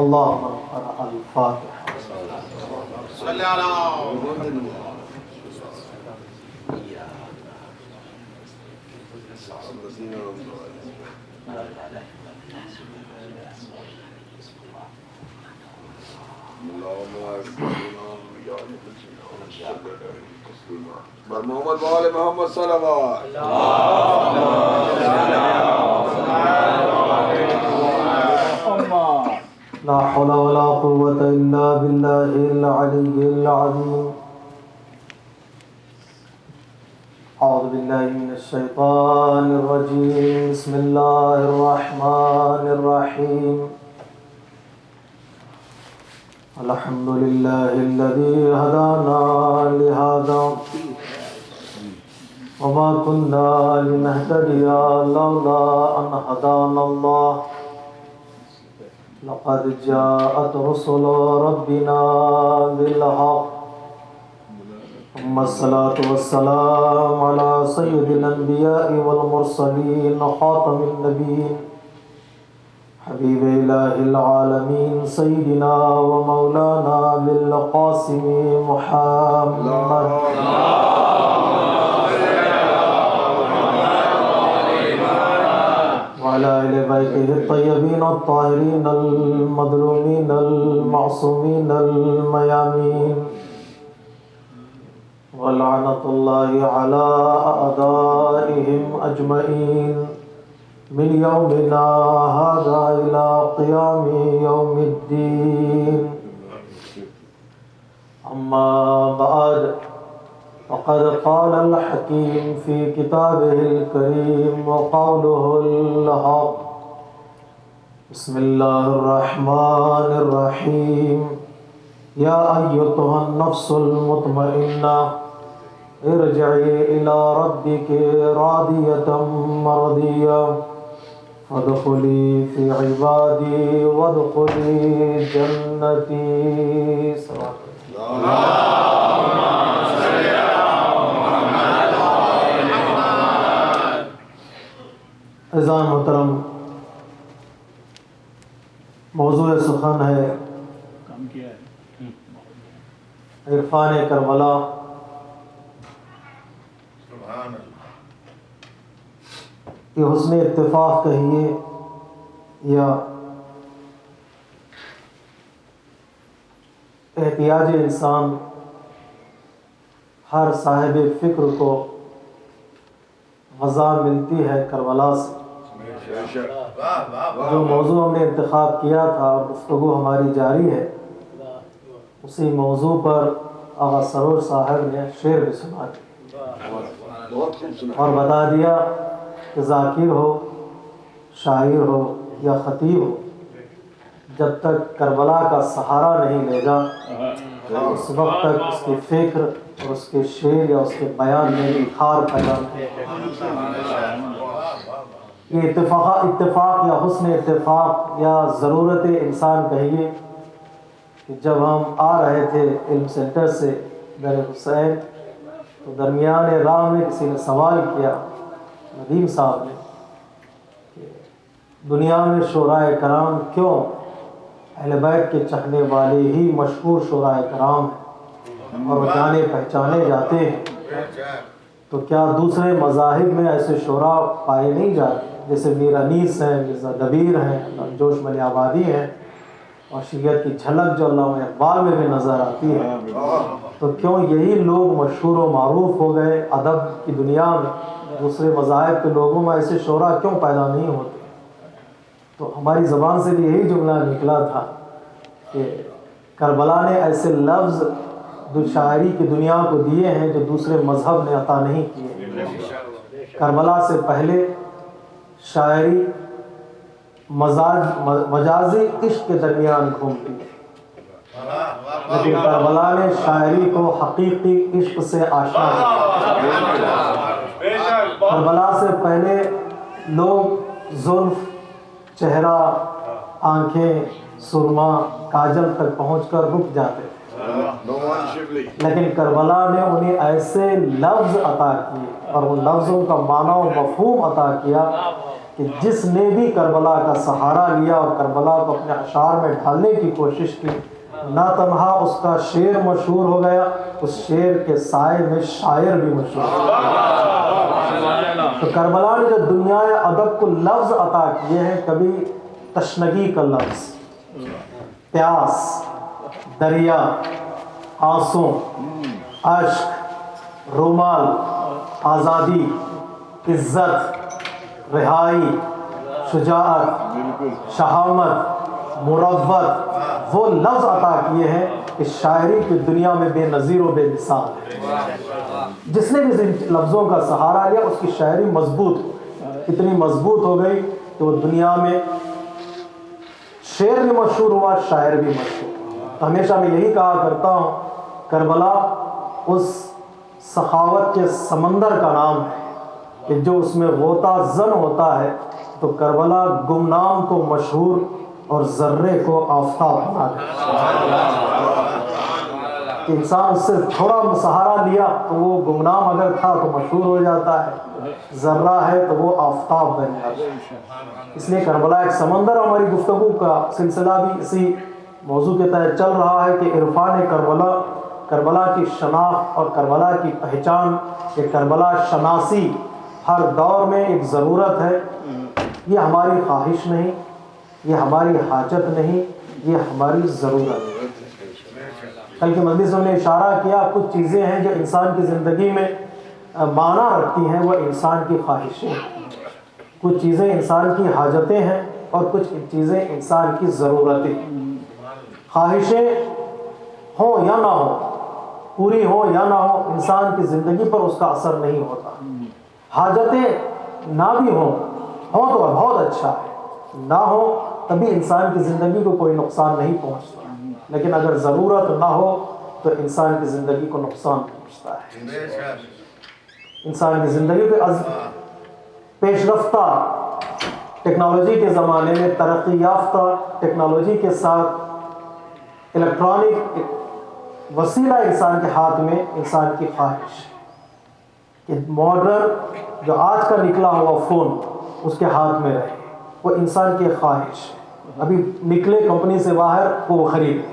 اللهم اقرأ الفاتحة. صلی علی محمد وآل محمد صلوات. لا حول ولا قوة إلا بالله العلي العظيم. أعوذ بالله من الشيطان الرجيم. بسم الله الرحمن الرحيم. الحمد لله الذي هدانا لهذا وما كنا لنهتدي لولا أن هدانا الله لقد جاءت رسل ربنا بالحق ثم الصلاة والسلام على سيد الأنبياء والمرسلين خاتم النبيين حبيب إله العالمين سيدنا ومولانا بالقاسم محمد وعلى آل بيته الطيبين الطاهرين المظلومين المعصومين الميامين ولعنة الله على أعدائهم أجمعين من يومنا هذا إلى قيام يوم الدين. أما بعد وقد قال الحكيم في كتابه الكريم وقوله الحق. بسم الله الرحمن الرحيم. يا أيتها النفس المطمئنة ارجعي إلى ربك راضية مرضية فادخلي في عبادي وادخلي جنتي. عزیزان محترم، موضوع سخن ہے عرفان کربلا. یہ حسن اتفاق کہیے یا احتیاج انسان ہر صاحب فکر کو غذا ملتی ہے کربلا سے. جو موضوع ہم نے انتخاب کیا تھا، گفتگو ہماری جاری ہے، اسی موضوع پر آغا سرور صاحب نے شعر بھی سنا اور بتا دیا کہ ذاکر ہو، شاعر ہو یا خطیب ہو، جب تک کربلا کا سہارا نہیں لے گا اس وقت تک اس کی فکر اور اس کے شعر یا اس کے بیان میں اخار پیدا نہیں. یہ اتفاق یا حسن اتفاق یا ضرورت انسان کہیے کہ جب ہم آ رہے تھے علم سینٹر سے در حسین تو درمیان راہ میں کسی نے سوال کیا ندیم صاحب نے کہ دنیا میں شعراء کرام کیوں اہل بیت کے چاہنے والے ہی مشہور شعراء کرام ہیں اور وہ جانے پہچانے جاتے ہیں، تو کیا دوسرے مذاہب میں ایسے شعراء پائے نہیں جاتے جیسے میر انیس ہیں، مرزا دبیر ہیں، جوش ملی آبادی ہیں، اور شریعت کی جھلک جو علامہ اقبال میں بھی نظر آتی ہے؟ تو کیوں یہی لوگ مشہور و معروف ہو گئے ادب کی دنیا میں، دوسرے مذاہب کے لوگوں میں ایسے شعراء کیوں پیدا نہیں ہوتے؟ تو ہماری زبان سے بھی یہی جملہ نکلا تھا کہ کربلا نے ایسے لفظ شاعری کی دنیا کو دیے ہیں جو دوسرے مذہب نے عطا نہیں کیے. کربلا سے پہلے شاعری مجازی عشق کے درمیان گھومتی، لیکن کربلا نے شاعری کو حقیقی عشق سے آشنا کیا. کربلا سے پہلے لوگ زلف، چہرہ، آنکھیں، سرما، کاجل تک پہنچ کر رک جاتے تھے، لیکن کربلا نے انہیں ایسے لفظ عطا کیے اور ان لفظوں کا معنی و مفہوم عطا کیا کہ جس نے بھی کربلا کا سہارا لیا اور کربلا کو اپنے اشعار میں ڈھالنے کی کوشش کی، نہ تنہا اس کا شعر مشہور ہو گیا، اس شعر کے سائے میں شاعر بھی مشہور ہو گیا۔ تو کربلا نے جو دنیا ادب کو لفظ عطا کیے ہیں، کبھی تشنگی کا لفظ، پیاس، دریا، آنسوں، اشک، رومال، آزادی، عزت، رہائی، شجاعت، شہامت، مروت، وہ لفظ عطا کیے ہیں کہ شاعری کی دنیا میں بے نظیر و بے مثال ہے۔ جس نے بھی ان لفظوں کا سہارا لیا اس کی شاعری مضبوط ہو گئی، اتنی مضبوط ہو گئی کہ وہ دنیا میں شعر بھی مشہور ہوا، شاعر بھی مشہور ہوا۔ ہمیشہ میں یہی کہا کرتا ہوں، کربلا اس سخاوت کے سمندر کا نام ہے کہ جو اس میں غوطہ زن ہوتا ہے تو کربلا گمنام کو مشہور اور ذرے کو آفتاب بنا دیتا ہے۔ کہ انسان اس سے تھوڑا سہارا لیا تو وہ گمنام اگر تھا تو مشہور ہو جاتا ہے، ذرہ ہے تو وہ آفتاب بن جاتا ہے۔ اس لیے کربلا ایک سمندر، ہماری گفتگو کا سلسلہ بھی اسی موضوع کے تحت چل رہا ہے کہ عرفان کربلا، کربلا کی شناخت اور کربلا کی پہچان، یہ کربلا شناسی ہر دور میں ایک ضرورت ہے۔ یہ ہماری خواہش نہیں، یہ ہماری حاجت نہیں، یہ ہماری ضرورت ہے۔ کل کے مجلس میں نے اشارہ کیا، کچھ چیزیں ہیں جو انسان کی زندگی میں معنی رکھتی ہیں، وہ انسان کی خواہشیں ہیں، کچھ چیزیں انسان کی حاجتیں ہیں اور کچھ چیزیں انسان کی ضرورتیں۔ خواہشیں ہوں یا نہ ہوں، پوری ہوں یا نہ ہوں، انسان کی زندگی پر اس کا اثر نہیں ہوتا۔ حاجتیں نہ بھی ہوں تو بہت اچھا ہے، نہ ہو تبھی انسان کی زندگی کو کوئی نقصان نہیں پہنچتا، لیکن اگر ضرورت نہ ہو تو انسان کی زندگی کو نقصان پہنچتا ہے۔ انسان کی زندگی کے پیش رفتہ ٹیکنالوجی کے زمانے میں، ترقی یافتہ ٹیکنالوجی کے ساتھ الیکٹرانک وسیلہ انسان کے ہاتھ میں انسان کی خواہش ہے کہ ماڈرن جو آج کا نکلا ہوا فون اس کے ہاتھ میں رہے، وہ انسان کی خواہش ہے۔ ابھی نکلے کمپنی سے باہر وہ خریدے،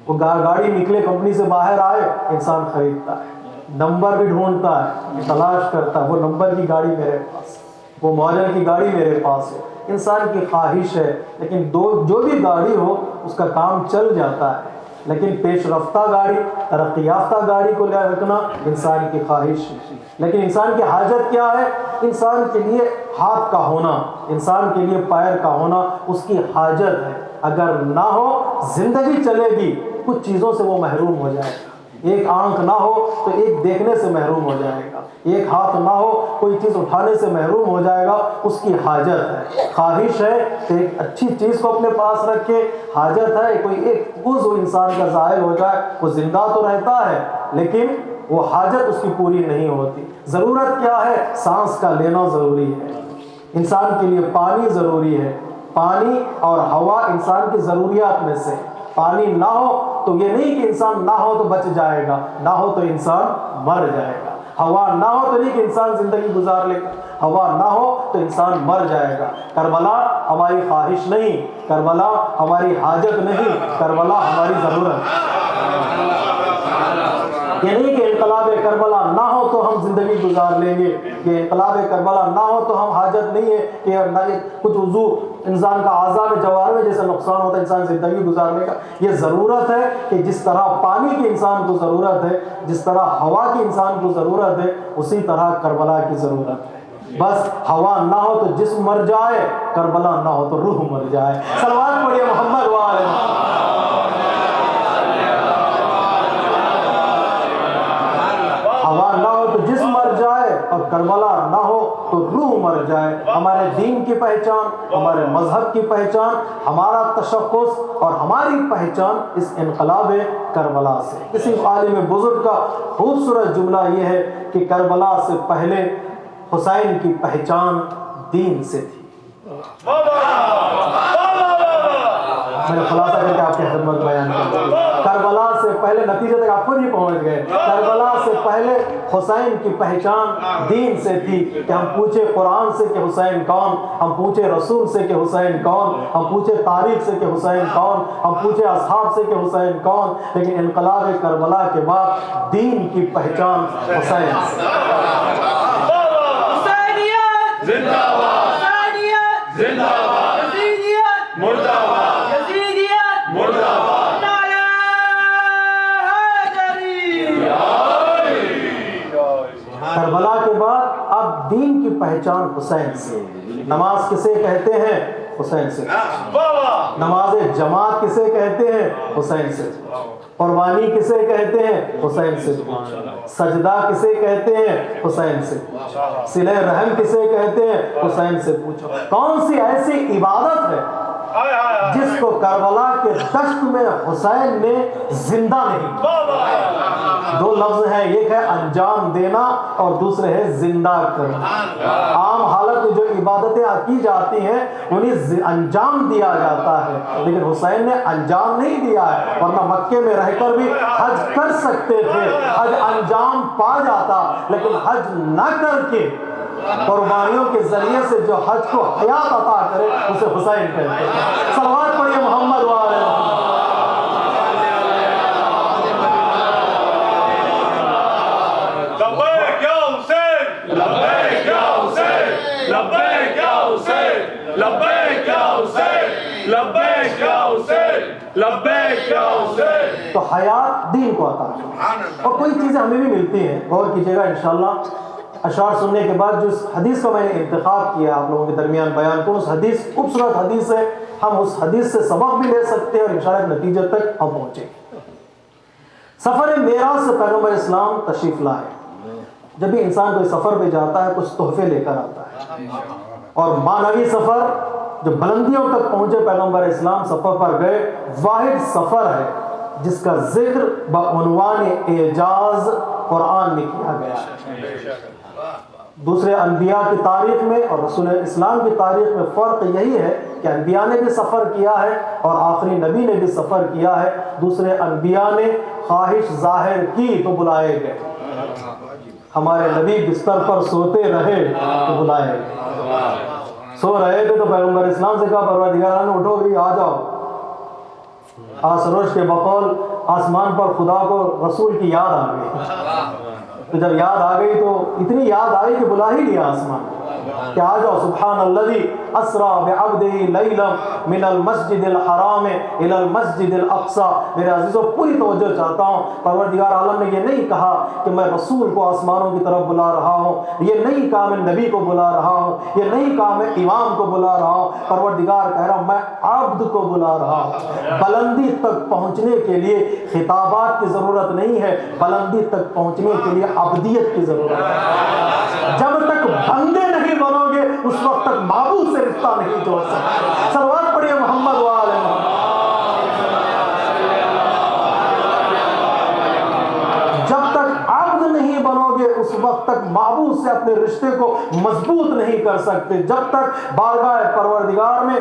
وہ گاڑی نکلے کمپنی سے باہر آئے انسان خریدتا ہے، نمبر بھی ڈھونڈتا ہے، تلاش کرتا ہے، وہ نمبر کی گاڑی میرے پاس، وہ ماڈل کی گاڑی میرے پاس ہے۔ انسان کی خواہش ہے، لیکن جو بھی گاڑی ہو اس کا کام چل جاتا ہے، لیکن پیش رفتہ گاڑی، ترقی یافتہ گاڑی کو لے رکھنا انسان کی خواہش ہے۔ لیکن انسان کی حاجت کیا ہے؟ انسان کے لیے ہاتھ کا ہونا، انسان کے لیے پیر کا ہونا اس کی حاجت ہے۔ اگر نہ ہو زندگی چلے گی، کچھ چیزوں سے وہ محروم ہو جائے گا۔ ایک آنکھ نہ ہو تو ایک دیکھنے سے محروم ہو جائے گا، ایک ہاتھ نہ ہو کوئی چیز اٹھانے سے محروم ہو جائے گا۔ اس کی حاجت ہے، خواہش ہے کہ ایک اچھی چیز کو اپنے پاس رکھے، حاجت ہے کوئی ایک عضو انسان کا ظاہر ہو جائے، وہ زندہ تو رہتا ہے لیکن وہ حاجت اس کی پوری نہیں ہوتی۔ ضرورت کیا ہے؟ سانس کا لینا ضروری ہے، انسان کے لیے پانی ضروری ہے، پانی اور ہوا انسان کی ضروریات میں سے۔ پانی نہ ہو تو یہ نہیں کہ انسان نہ ہو تو بچ جائے گا، نہ ہو تو انسان مر جائے گا۔ ہوا نہ ہو تو نہیں کہ انسان زندگی گزار لے گا، ہوا نہ ہو تو انسان مر جائے گا۔ کربلا ہماری خواہش نہیں، کربلا ہماری حاجت نہیں، کربلا ہماری ضرورت ہے۔ یہ نہیں کہ انقلاب کربلا نہ ہو تو ہم زندگی گزار لیں گے، کہ انقلاب کربلا نہ ہو تو ہم حاجت نہیں ہے کہ کچھ عضو انسان کا اعضاء میں جوار میں جیسے نقصان ہوتا ہے انسان زندگی گزارنے کا۔ یہ ضرورت ہے کہ جس طرح پانی کی انسان کو ضرورت ہے، جس طرح ہوا کی انسان کو ضرورت ہے، اسی طرح کربلا کی ضرورت ہے۔ بس ہوا نہ ہو تو جسم مر جائے، کربلا نہ ہو تو روح مر جائے۔ صلوات پڑھیے محمد وآلہ محمد۔ ہوا نہ ہو تو جسم مر جائے اور کربلا نہ ہو تو روح مر جائے۔ ہمارے دین کی پہچان، ہمارے مذہب کی پہچان، ہمارا تشخص اور ہماری پہچان اس انقلاب کربلا سے۔ کسی عالم بزرگ کا خوبصورت جملہ یہ ہے کہ کربلا سے پہلے حسین کی پہچان دین سے تھی۔ میں نے خلاصہ کر کے آپ کی خدمت بیان کر دیا۔ کربلا سے پہلے پہلے نتیجے تک آپ خود ہی پہنچ گئے. کربلا سے پہلے حسین کی پہچان دین سے تھی کہ ہم پوچھے قرآن سے کہ حسین کون, ہم پوچھے رسول سے کہ حسین کون, ہم پوچھے تاریخ سے کہ حسین کون, ہم پوچھے اصحاب سے کہ حسین کون. لیکن انقلاب کربلا کے بعد دین کی پہچان حسین سے. زندہ باد, زندہ باد, مردہ باد, مردہ باد. کربلا کے بعد اب دین کی پہچان حسین سے. نماز کسے کہتے ہیں؟ حسین سے. نماز جماعت کسے کہتے ہیں؟ حسین سے. قربانی کسے کہتے ہیں؟ حسین سے. سجدہ کسے کہتے ہیں؟ حسین سے. صلہ رحم کسے کہتے ہیں؟ حسین سے پوچھو. کون سی ایسی عبادت ہے جس کو کربلا کے دشت میں حسین نے زندہ نہیں؟ دو لفظ ہیں, ایک ہے انجام دینا اور دوسرے ہے زندہ کرنا. عام حالت میں جو عبادتیں کی جاتی ہیں انہیں انجام دیا جاتا ہے, لیکن حسین نے انجام نہیں دیا ہے, ورنہ مکے میں رہ کر بھی حج کر سکتے تھے, حج انجام پا جاتا, لیکن حج نہ کر کے قربانیوں کے ذریعے سے جو حج کو حیات عطا کرے اسے حسین کہتے ہیں. صلوات پڑھیے محمد وآلہ محمد. لبیک یا حسین, لبیک یا حسین, لبیک یا حسین, لبیک یا حسین, لبیک یا حسین, لبیک یا حسین. تو حیات دین کو عطا کرے. اور کوئی چیزیں ہمیں بھی ملتی ہیں, غور کیجیے گا انشاءاللہ. اشعار سننے کے بعد جو اس حدیث کا میں نے انتخاب کیا آپ لوگوں کے درمیان بیان کو, اس حدیث خوبصورت حدیث ہے, ہم اس حدیث سے سبق بھی لے سکتے ہیں اور انشاءاللہ نتیجے تک ہم پہنچیں. سفر معراج سے پیغمبر اسلام تشریف لائے. جب بھی انسان کوئی سفر پہ جاتا ہے کچھ تحفے لے کر آتا ہے, اور معنوی سفر جو بلندیوں تک پہنچے پیغمبر اسلام سفر پر گئے, واحد سفر ہے جس کا ذکر بعنوان اعجاز قرآن میں کیا گیا ہے. دوسرے انبیاء کی تاریخ میں اور رسول اسلام کی تاریخ میں فرق یہی ہے کہ انبیاء نے بھی سفر کیا ہے اور آخری نبی نے بھی سفر کیا ہے. دوسرے انبیاء نے خواہش ظاہر کی تو بلائے گئے, ہمارے نبی بستر پر سوتے رہے تو بلائے گئے. سو رہے تھے تو پیغمبر اسلام سے کہا پروردگار نے اٹھو بھی آ جاؤ. آسروش کے بقول آسمان پر خدا کو رسول کی یاد آ گئی, تو جب یاد آ گئی تو اتنی یاد آئی کہ بلا ہی لیا آسمان کہ آ جاؤ. سبحان الذی اسرا بعبدہ لیلا من المسجد الحرام الی المسجد الاقصی. میرے عزیزو پوری توجہ چاہتا ہوں, پروردگار عالم نے یہ نہیں کہا کہ میں رسول کو آسمانوں کی طرف بلا رہا ہوں, یہ نہیں کہا میں نبی کو بلا رہا ہوں, یہ نہیں کہا میں امام کو بلا رہا ہوں. پروردگار کہہ رہا ہوں میں عبد کو بلا رہا ہوں. بلندی تک پہنچنے کے لیے خطابات کی ضرورت نہیں ہے, بلندی تک پہنچنے کے لیے عبدیت کی ضرورت ہے. جب تک بندے نہیں بنو گے اس وقت تک معبود سے رشتہ نہیں جوڑ سکتے. صلوات پڑھیے محمد وآلہ محمد. جب تک عبد نہیں بنو گے اس وقت تک معبود سے اپنے رشتے کو مضبوط نہیں کر سکتے. جب تک بارگاہ پروردگار میں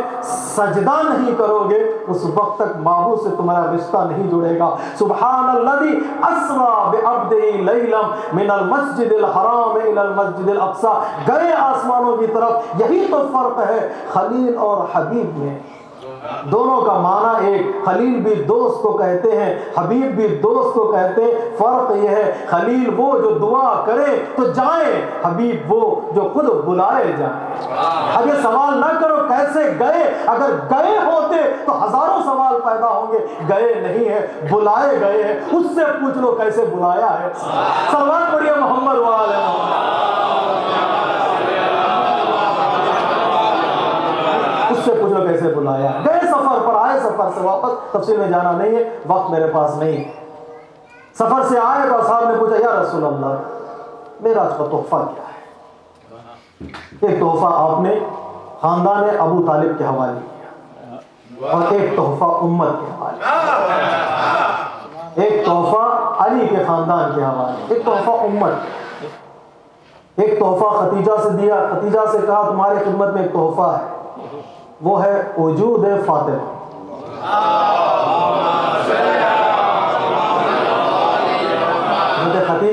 سجدہ نہیں کرو گے اس وقت تک معبود سے تمہارا رشتہ نہیں جڑے گا. سبحان الذی اسرا بعبدہ لیلا من المسجد الحرام الی المسجد الاقصی. گئے آسمانوں کی طرف. یہی تو فرق ہے خلیل اور حبیب میں. دونوں کا معنی ایک, خلیل بھی دوست کو کہتے ہیں, حبیب بھی دوست کو کہتے ہیں. فرق یہ ہے خلیل وہ جو دعا کرے تو جائیں, حبیب وہ جو خود بلائے جائیں. اب یہ سوال نہ کرو کیسے گئے, اگر گئے ہوتے تو ہزاروں سوال پیدا ہوں گے. گئے نہیں ہے, بلائے گئے ہیں, اس سے پوچھ لو کیسے بلایا ہے. صلوات پڑھیے محمد وآلہ محمد. اس سے پوچھ لو کیسے بلایا. گئے سفر پر, آئے سفر سے واپس, تفصیل میں جانا نہیں ہے, وقت میرے پاس نہیں. سفر سے آئے تو اصحاب نے پوچھا یا رسول اللہ میرا آج کا تحفہ کیا ہے. ایک تحفہ آپ نے خاندان ابو طالب کے حوالے کیا اور ایک تحفہ امت کے حوالے, ایک تحفہ علی کے خاندان کے حوالے, ایک تحفہ امت, ایک تحفہ خدیجہ سے دیا. خدیجہ سے کہا تمہاری خدمت میں ایک تحفہ ہے, وہ ہے وجود فاطمہ.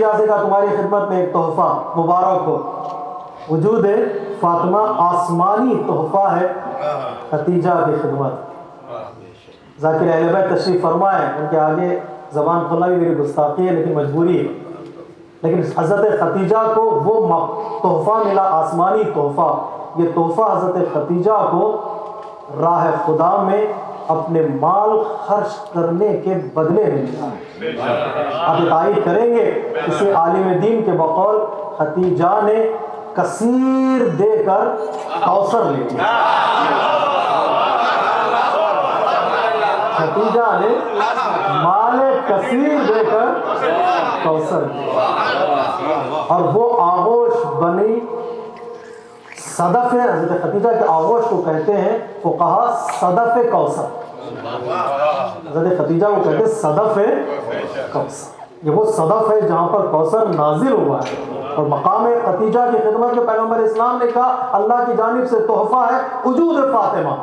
خدیجہ سے کہا تمہاری خدمت میں ایک تحفہ مبارک ہو. وجود فاطمہ آسمانی تحفہ ہے خدیجہ کی خدمت. ذاکر اہل بیت تشریف فرمائے, ان کے آگے زبان کھلنا بھی میری گستاخی ہے لیکن مجبوری ہے. لیکن حضرت خدیجہ کو وہ تحفہ ملا, آسمانی تحفہ. یہ تحفہ حضرت خدیجہ کو راہ خدا میں اپنے مال خرچ کرنے کے بدلے میں ملا. آپ تائید کریں گے کسی عالم دین کے بقول خدیجہ نے کثیر دے کر کوثر لے لیا. خدیجہ نے مال کثیر دے کر کوثر لیا, اور وہ آغوش بنی صدف. حضرت خدیجہ کے آغوش کو کہتے ہیں فقہا صدف کوثر. حضرت خدیجہ کو کہتے ہیں صدف کوثر. یہ وہ صدف ہے جہاں پر کوثر نازل ہوا ہے. اور مقام خدیجہ کی خدمت میں پیغمبر اسلام نے کہا اللہ کی جانب سے تحفہ ہے وجود فاطمہ.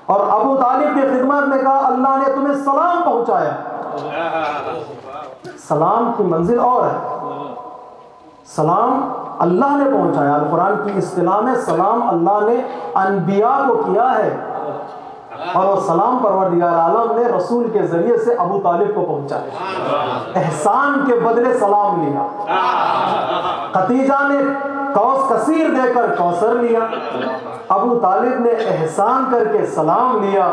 اور ابو طالب کی خدمت میں کہا اللہ نے تمہیں سلام پہنچایا. سلام کی منزل اور ہے, سلام اللہ نے پہنچایا. القرآن کی اصطلاح میں سلام اللہ نے انبیاء کو کیا ہے, اور وہ سلام پروردگار عالم نے رسول کے ذریعے سے ابو طالب کو پہنچایا. احسان کے بدلے سلام لیا. خدیجہ نے کوثر کثیر دے کر کوثر لیا, ابو طالب نے احسان کر کے سلام لیا,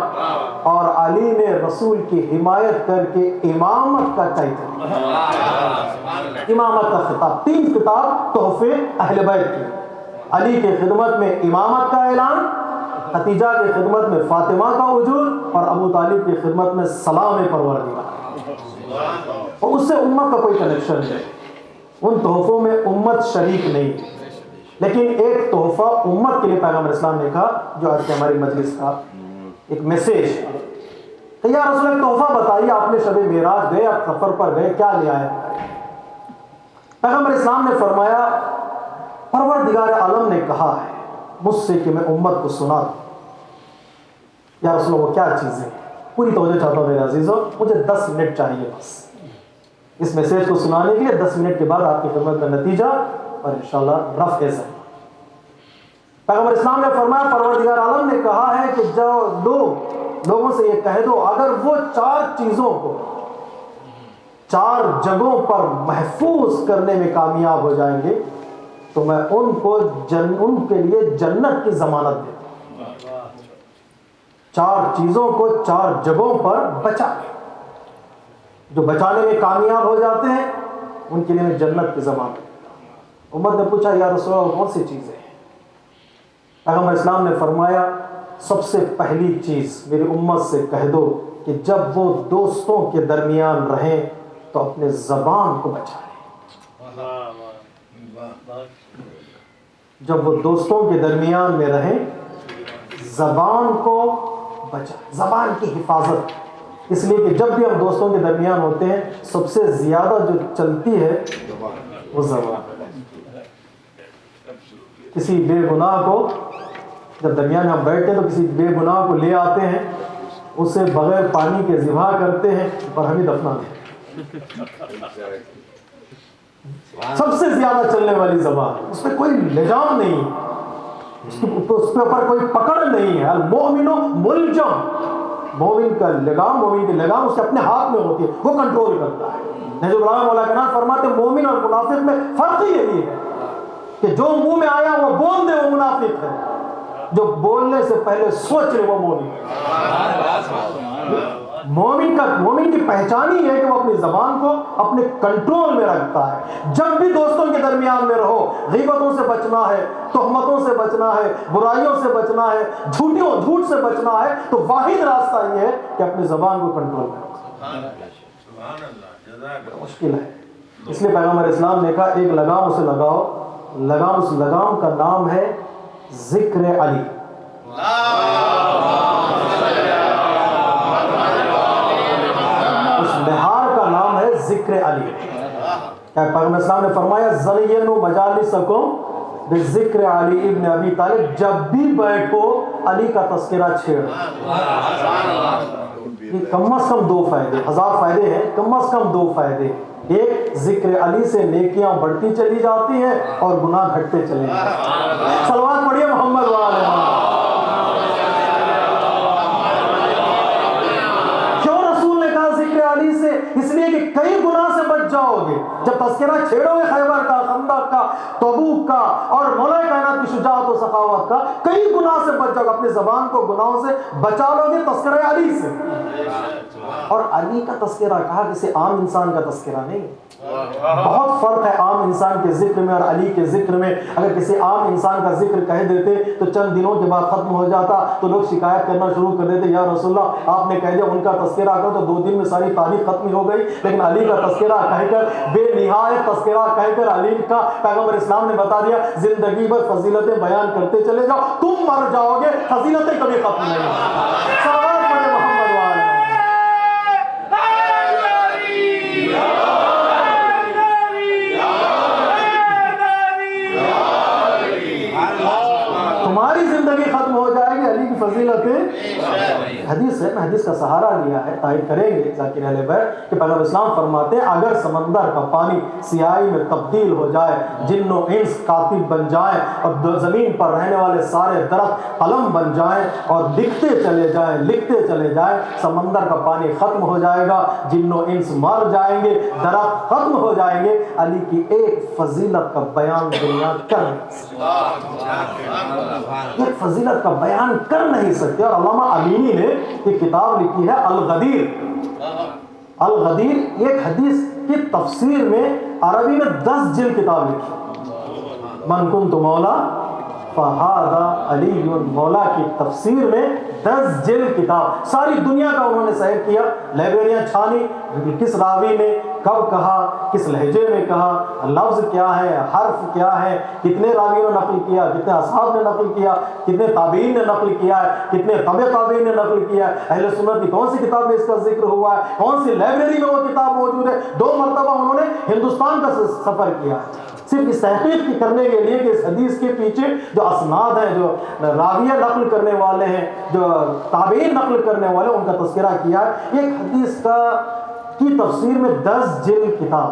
اور علی نے رسول کی حمایت کر کے امامت کا ٹائٹل, امامت کا خطاب. 3 خطاب تحفے اہل بیت کے. علی کی خدمت میں امامت کا اعلان, خدیجہ کی خدمت میں فاطمہ کا وجود, اور ابو طالب کی خدمت میں سلام پروردگار. اور اس سے امت کا کوئی کنیکشن نہیں, ان تحفوں میں امت شریک نہیں. لیکن ایک تحفہ امت کے لیے پیغمبر اسلام نے کہا, جو آج کی ہماری مجلس کا ایک میسیج. یا رسول ایک تحفہ بتائیے, آپ نے شب معراج گئے, آپ سفر پر گئے, کیا لے آئے؟ پیغمبر اسلام نے فرمایا پروردگار عالم نے کہا ہے مجھ سے کہ میں امت کو سنا دوں. یا رسول وہ کیا چیز ہے؟ پوری توجہ چاہتا ہوں میرے عزیزوں, مجھے 10 منٹ چاہیے بس اس میسیج کو سنانے کے لیے. 10 منٹ کے بعد آپ کی خدمت کا نتیجہ اور انشاءاللہ رفع ذمہ. پیغمبر اسلام نے فرمایا پروردگار عالم نے کہا ہے کہ جو لوگوں سے یہ کہہ دو اگر وہ 4 چیزوں کو 4 جگہوں پر محفوظ کرنے میں کامیاب ہو جائیں گے تو میں ان کے لیے جنت کی ضمانت دیتا ہوں. 4 چیزوں کو 4 جگہوں پر بچا, جو بچانے میں کامیاب ہو جاتے ہیں ان کے لیے میں جنت کی ضمانت. امت نے پوچھا یا رسول اللہ کون سی چیزیں ہیں؟ پیغمبر اسلام نے فرمایا سب سے پہلی چیز میری امت سے کہہ دو کہ جب وہ دوستوں کے درمیان رہیں تو اپنے زبان کو بچائیں. جب وہ دوستوں کے درمیان میں رہیں زبان کو بچائیں, زبان کی حفاظت. اس لیے کہ جب بھی ہم دوستوں کے درمیان ہوتے ہیں سب سے زیادہ جو چلتی ہے وہ زبان. کسی بے گناہ کو جب درمیان ہم بیٹھتے ہیں تو کسی بے گناہ کو لے آتے ہیں, اسے بغیر پانی کے ذبح کرتے ہیں اور ہمیں دفناتے ہیں. سب سے زیادہ چلنے والی زبان, اس پہ کوئی لجام نہیں, اس کے اوپر کوئی پکڑ نہیں ہے. المؤمن ملجم, مومن کا لگام, مومن کی لگام اس کے اپنے ہاتھ میں ہوتی ہے, وہ کنٹرول کرتا ہے. نجم العالم مولا کائنات فرماتے ہیں مومن اور منافق میں فرق ہی یہی ہے کہ جو منہ میں آیا وہ بول دے وہ منافق ہے, جو بولنے سے پہلے سوچ لے وہ مومن ہے. مومن کی پہچان ہی ہے کہ وہ اپنی زبان کو اپنے کنٹرول میں رکھتا ہے. جب بھی دوستوں کے درمیان میں رہو غیبتوں سے بچنا ہے, تہمتوں سے بچنا ہے, برائیوں سے بچنا ہے, جھوٹ سے بچنا ہے, تو واحد راستہ یہ ہے کہ اپنی زبان کو کنٹرول میں رکھو. مشکل ہے. اس لیے پیغمبر اسلام نے کہا ایک لگام اسے لگاؤ, لگام اس لگام کا نام ہے ذکر علی. اس لہار کا نام ہے ذکر علی. پیغمبر اسلام نے فرمایا زینوا مجالسکم بذکر علی ابن ابی طالب, جب بھی بیٹھو علی کا تذکرہ چھیڑ. کہ کم از کم 2 فائدے، 1000 فائدے ہیں، کم از کم 2 فائدے. ایک، ذکر علی سے نیکیاں بڑھتی چلی جاتی ہیں اور گناہ گھٹتے چلے جاتے ہیں. صلوات پڑھیے محمد وعلى محمد. کیوں رسول نے کہا ذکر علی سے؟ اس لیے کہ کئی گناہ سے بچ جاؤ گے. جب تذکرہ چھیڑو گے خیبر کا، خندق کا، تبوک کا اور مولا کائنات کی شجاعت و سخاوت کا، کئی گناہ سے بچ جاؤ گے. اپنی زبان کو گناہوں سے بچا لو گے تذکرہ علی سے. اور علی کا تذکرہ کہا، کسی عام انسان کا تذکرہ نہیں. بہت فرق ہے عام انسان کے ذکر میں اور علی کے ذکر میں. اگر کسی عام انسان کا ذکر کہہ دیتے تو چند دنوں کے بعد ختم ہو جاتا، تو لوگ شکایت کرنا شروع کر دیتے، یا رسول اللہ آپ نے کہہ دیا ان کا تذکرہ کرو، تو 2 دن میں ساری تاریخ ختم ہو گئی. لیکن علی کا تذکرہ کہہ کر، بے نہایت تذکرہ کہہ کر علی کا پیغمبر اسلام نے بتا دیا زندگی بھر فضیلتیں بیان کرتے چلے جاؤ، تم مر جاؤ گے فضیلتیں کبھی ختم نہیں ہوگی. صلوات پڑھے محمد وعلى. تمہاری زندگی ختم ہو جائے گی، علی کی فضیلتیں. حدیث ہے، میں حدیث کا سہارا لیا ہے، تائید کریں گے ذاکر اہل بیت کہ پیغمبر اسلام فرماتے ہیں اگر سمندر کا پانی سیاہی میں تبدیل ہو جائے، جن و انس کاتب بن جائیں اور زمین پر رہنے والے سارے درخت قلم بن جائیں اور لکھتے چلے جائیں، سمندر کا پانی ختم ہو جائے گا، جن و انس مر جائیں گے، درخت ختم ہو جائیں گے، علی کی ایک فضیلت کا بیان دنیا کر ایک فضیلت کا بیان کر نہیں سکتے. اور علامہ امینی نے ایک کتاب لکھی ہے الغدیر. الغدیر ایک حدیث کی تفسیر میں عربی میں 10 جلد کتاب لکھی. من کنت مولا فہذا علی. مولا کی تفسیر میں 10 جلد کتاب، ساری دنیا کا انہوں نے سیر کیا، لائبریریاں چھانی، کس راوی نے کب کہا، کس لہجے میں کہا، لفظ کیا ہے، حرف کیا ہے، کتنے راویوں نے نقل کیا، کتنے اصحاب نے نقل کیا، کتنے تابعین نے نقل کیا ہے، کتنے تبع تابعین نے نقل کیا ہے، اہل سنت کی کون سی کتاب میں اس کا ذکر ہوا ہے، کون سی لائبریری میں وہ کتاب موجود ہے. 2 مرتبہ انہوں نے ہندوستان کا سفر کیا ہے صرف اس تحقیق کرنے کے لیے کہ اس حدیث کے پیچھے جو اسناد ہیں، جو راویہ نقل کرنے والے ہیں، جو تابعین نقل کرنے والے، ان کا تذکرہ کیا ہے. ایک حدیث کی تفسیر میں 10 جلد کتاب.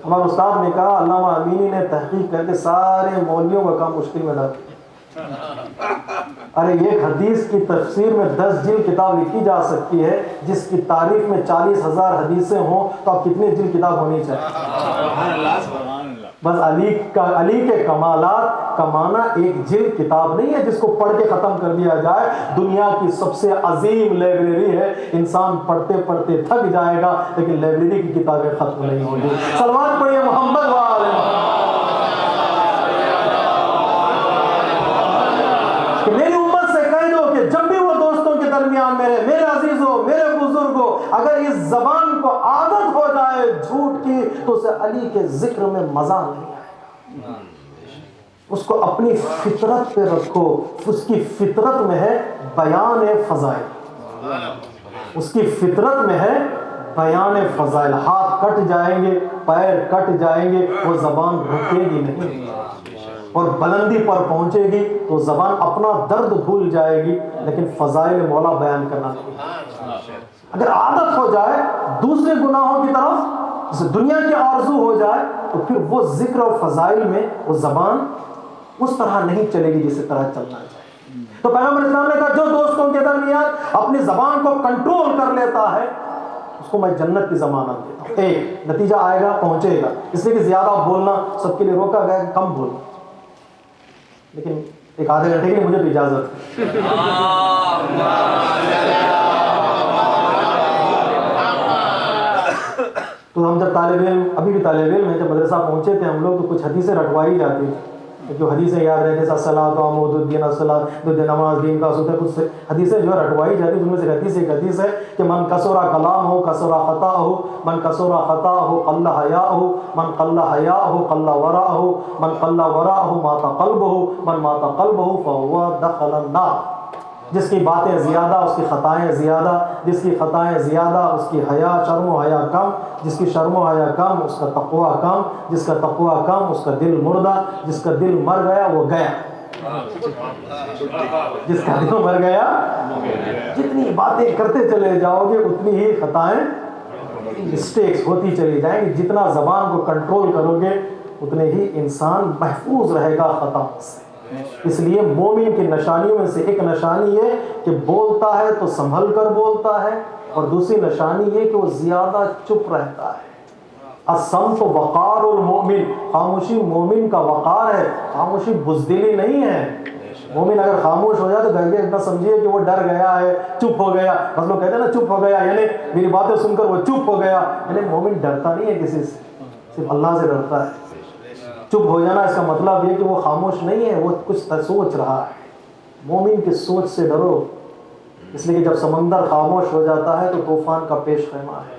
ہمارے استاد نے کہا، علامہ امینی نے تحقیق کر کے سارے مولویوں کا کام مشکل میں ڈال دیا. ارے ایک حدیث کی تفسیر میں 10 جلد کتاب لکھی جا سکتی ہے، جس کی تعریف میں 40,000 حدیثیں ہوں، تو اب کتنے جلد کتاب ہونی چاہیے؟ بس علی کے کمالات کا معنی ایک جلد کتاب نہیں ہے جس کو پڑھ کے ختم کر دیا جائے. دنیا کی سب سے عظیم لائبریری ہے، انسان پڑھتے پڑھتے تھک جائے گا لیکن لائبریری کی کتابیں ختم نہیں ہوں گی. صلوات پڑھیے محمد وعلى محمد. کہ میری امت سے کہہ دو کہ جب بھی وہ دوستوں کے درمیان میرے عزیزوں، میرے بزرگوں، اگر اس زبان کو عادت ہو جائے جھوٹ کی تو اسے علی کے ذکر میں مزہ نہیں آئے. اس کو اپنی فطرت پہ رکھو. اس کی فطرت میں ہے بیان فضائل، اس کی فطرت میں ہے بیان فضائل. ہاتھ کٹ جائیں گے، پیر کٹ جائیں گے، وہ زبان رکے گی نہیں، اور بلندی پر پہنچے گی تو زبان اپنا درد بھول جائے گی، لیکن فضائل مولا بیان کرنا نہیں. اگر عادت ہو جائے دوسرے گناہوں کی طرف، جسے دنیا کی آرزو ہو جائے، تو پھر وہ ذکر اور فضائل میں وہ زبان اس طرح نہیں چلے گی جس طرح چلنا چاہیے. تو پیغمبر اسلام نے کہا جو دوستوں کے درمیان اپنی زبان کو کنٹرول کر لیتا ہے اس کو میں جنت کی ضمانت دیتا ہوں. ایک نتیجہ آئے گا، پہنچے گا، اس لیے کہ زیادہ بولنا سب کے لیے روکا گیا کہ کم بولنا. لیکن ایک آدھے گھنٹے کے لیے مجھے بھی اجازت ہے. تو ہم جب طالب علم، ابھی بھی طالب علم ہیں، جب مدرسہ پہنچے تھے ہم لوگ تو کچھ حدیثیں رٹوائی جاتی تھیں. جو حدیثیں یاد رہتے جیسے الصلاۃ عمود الدین، الصلاۃ نماز دین کا اصول ہے. کچھ حدیثیں جو ہے رٹوائی جاتی ہیں. ان میں سے ایک حدیث ہے کہ من کثر کلامہ کثر خطاہ، من کثر خطاہ قل حیاءہ، من قل حیاءہ قل ورعہ، من قل ورعہ مات قلبہ، من مات قلبہ فہو دخل النار. جس کی باتیں زیادہ اس کی خطائیں زیادہ، جس کی خطائیں زیادہ اس کی حیا، شرم و حیا کم، جس کی شرم و حیا کم اس کا تقویٰ کم، جس کا تقویٰ کم اس کا دل مردہ، جس کا دل مر گیا وہ گیا. جس کا دل بھر گیا، جتنی باتیں کرتے چلے جاؤ گے اتنی ہی خطائیں مسٹیکس ہوتی چلی جائیں گی. جتنا زبان کو کنٹرول کرو گے اتنے ہی انسان محفوظ رہے گا خطا سے. اس لیے مومن کی نشانیوں میں سے ایک نشانی یہ کہ بولتا ہے تو سنبھل کر بولتا ہے، اور دوسری نشانی یہ کہ وہ زیادہ چپ رہتا ہے. الصمت وقار المؤمن، خاموشی مومن کا وقار ہے، خاموشی بزدلی نہیں ہے. مومن اگر خاموش ہو جائے تو گھر کے اتنا سمجھیے کہ وہ ڈر گیا ہے، چپ ہو گیا. بس لوگ کہتے ہیں نا چپ ہو گیا، یعنی میری باتیں سن کر وہ چپ ہو گیا. یعنی مومن ڈرتا نہیں ہے کسی سے، صرف اللہ سے ڈرتا ہے. چپ ہو جانا اس کا مطلب یہ کہ وہ خاموش نہیں ہے، وہ کچھ سوچ رہا ہے. مومن کی سوچ سے ڈرو، اس لیے کہ جب سمندر خاموش ہو جاتا ہے تو طوفان کا پیش خیمہ ہے.